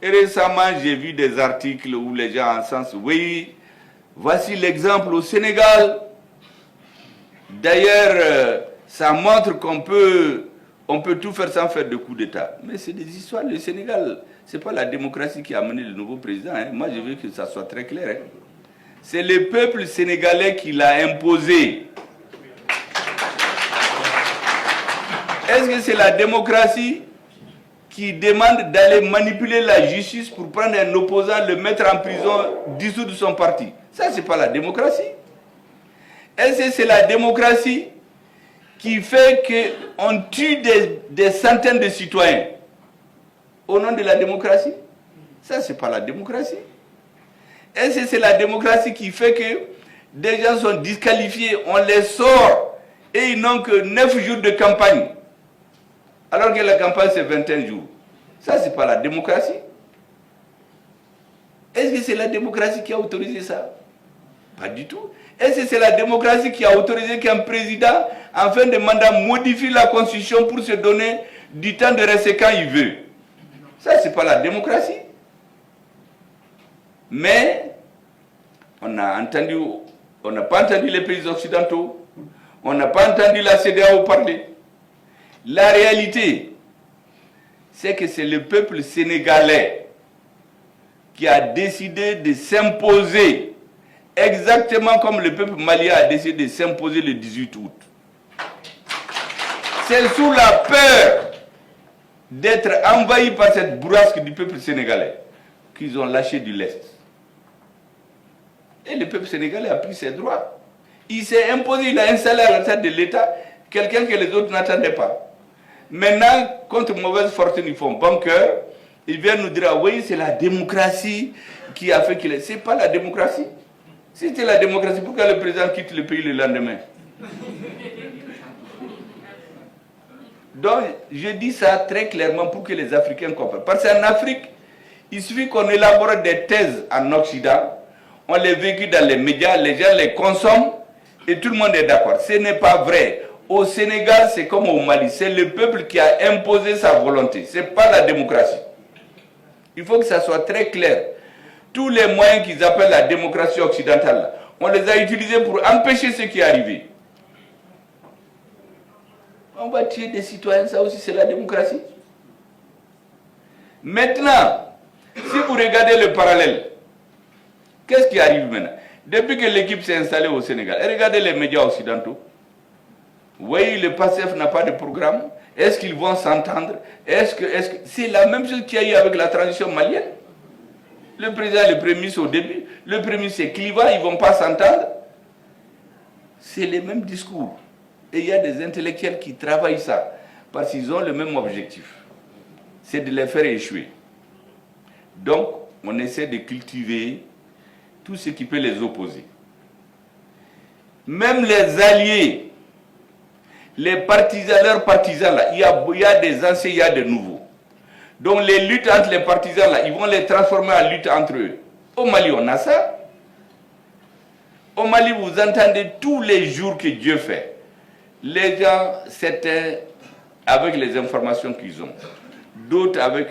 Et récemment, j'ai vu des articles où les gens en sens, oui, voici l'exemple au Sénégal. D'ailleurs, ça montre qu'on peut tout faire sans faire de coup d'État. Mais c'est des histoires. Le Sénégal, ce n'est pas la démocratie qui a amené le nouveau président. Hein. Moi, je veux que ça soit très clair. Hein. C'est le peuple sénégalais qui l'a imposé. Est-ce que c'est la démocratie qui demande d'aller manipuler la justice pour prendre un opposant, le mettre en prison, dissoudre son parti? Ça, ce n'est pas la démocratie. Est-ce que c'est la démocratie qui fait qu'on tue des centaines de citoyens au nom de la démocratie? Ça, ce n'est pas la démocratie. Est-ce que c'est la démocratie qui fait que des gens sont disqualifiés, on les sort et ils n'ont que 9 jours de campagne, alors que la campagne c'est 21 jours? Ça, ce n'est pas la démocratie. Est-ce que c'est la démocratie qui a autorisé ça? Pas du tout. Est-ce que c'est la démocratie qui a autorisé qu'un président, en fin de mandat, modifie la constitution pour se donner du temps de rester quand il veut? Ça, ce n'est pas la démocratie. Mais on n'a pas entendu les pays occidentaux, on n'a pas entendu la CEDEAO parler. La réalité, c'est que c'est le peuple sénégalais qui a décidé de s'imposer, exactement comme le peuple malien a décidé de s'imposer le 18 août. C'est sous la peur d'être envahi par cette bourrasque du peuple sénégalais qu'ils ont lâché du lest. Et le peuple sénégalais a pris ses droits. Il s'est imposé, il a installé à la tête de l'État quelqu'un que les autres n'attendaient pas. Maintenant, contre mauvaise fortune, ils font bon cœur. Ils viennent nous dire, ah oui, c'est la démocratie qui a fait qu'il est. Ce n'est pas la démocratie. Si c'était la démocratie, pourquoi le président quitte le pays le lendemain? Donc, je dis ça très clairement pour que les Africains comprennent. Parce qu'en Afrique, il suffit qu'on élabore des thèses en Occident, on les véhicule dans les médias, les gens les consomment et tout le monde est d'accord. Ce n'est pas vrai. Au Sénégal, c'est comme au Mali. C'est le peuple qui a imposé sa volonté. Ce n'est pas la démocratie. Il faut que ça soit très clair. Tous les moyens qu'ils appellent la démocratie occidentale, on les a utilisés pour empêcher ce qui est arrivé. On va tuer des citoyens, ça aussi c'est la démocratie. Maintenant, si vous regardez le parallèle, qu'est-ce qui arrive maintenant? Depuis que l'équipe s'est installée au Sénégal, regardez les médias occidentaux. Oui, le PASTEF n'a pas de programme. Est-ce qu'ils vont s'entendre? Est-ce que c'est la même chose qu'il y a eu avec la transition malienne? Le président et le premier ministre au début, le premier ministre c'est clivant, ils ne vont pas s'entendre. C'est les mêmes discours. Et il y a des intellectuels qui travaillent ça, parce qu'ils ont le même objectif. C'est de les faire échouer. Donc, on essaie de cultiver tout ce qui peut les opposer. Même les alliés, les partisans, leurs partisans, là, il y a des anciens, il y a des nouveaux. Donc les luttes entre les partisans, là, ils vont les transformer en lutte entre eux. Au Mali, on a ça. Au Mali, vous entendez tous les jours que Dieu fait. Les gens s'éteignent avec les informations qu'ils ont. D'autres avec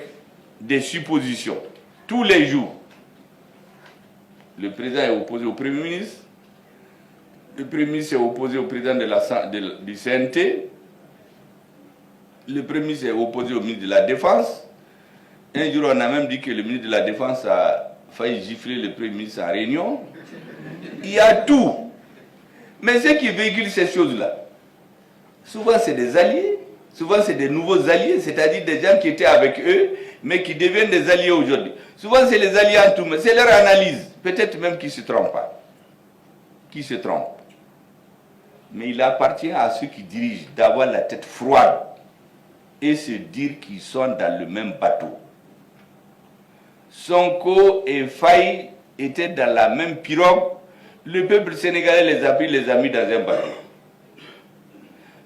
des suppositions. Tous les jours. Le président est opposé au Premier ministre. Le Premier ministre est opposé au président du CNT. Le Premier ministre est opposé au ministre de la Défense. Un jour, on a même dit que le ministre de la Défense a failli gifler le Premier ministre en réunion. Il y a tout. Mais ceux qui véhiculent ces choses-là, souvent c'est des alliés, souvent c'est des nouveaux alliés, c'est-à-dire des gens qui étaient avec eux, mais qui deviennent des alliés aujourd'hui. Souvent c'est les alliés en tout, mais c'est leur analyse. Peut-être même qu'ils ne se trompent pas. Qui se trompent. Mais il appartient à ceux qui dirigent d'avoir la tête froide et se dire qu'ils sont dans le même bateau. Sonko et Faye étaient dans la même pirogue. Le peuple sénégalais les a pris, les a mis dans un bateau.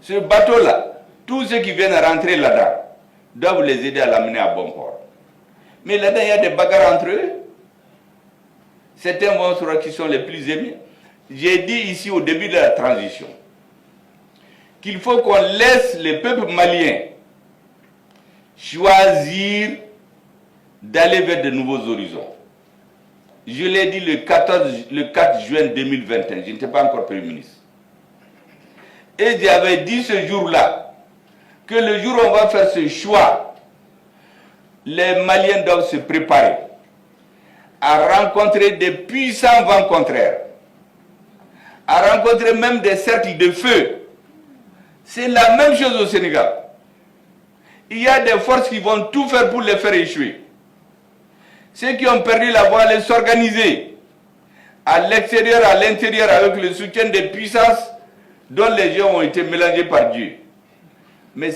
Ce bateau-là, tous ceux qui viennent rentrer là-dedans doivent les aider à l'amener à bon port. Mais là-dedans, il y a des bagarres entre eux. Certains vont sur qui sont les plus aimés. J'ai dit ici au début de la transition qu'il faut qu'on laisse le peuple malien choisir d'aller vers de nouveaux horizons. Je l'ai dit le 4 juin 2021, je n'étais pas encore Premier ministre. Et j'avais dit ce jour-là que le jour où on va faire ce choix, les Maliens doivent se préparer à rencontrer des puissants vents contraires, à rencontrer même des cercles de feu. C'est la même chose au Sénégal. Il y a des forces qui vont tout faire pour les faire échouer. Ceux qui ont perdu la voie allaient s'organiser à l'extérieur, à l'intérieur, avec le soutien des puissances dont les gens ont été mélangés par Dieu. Mais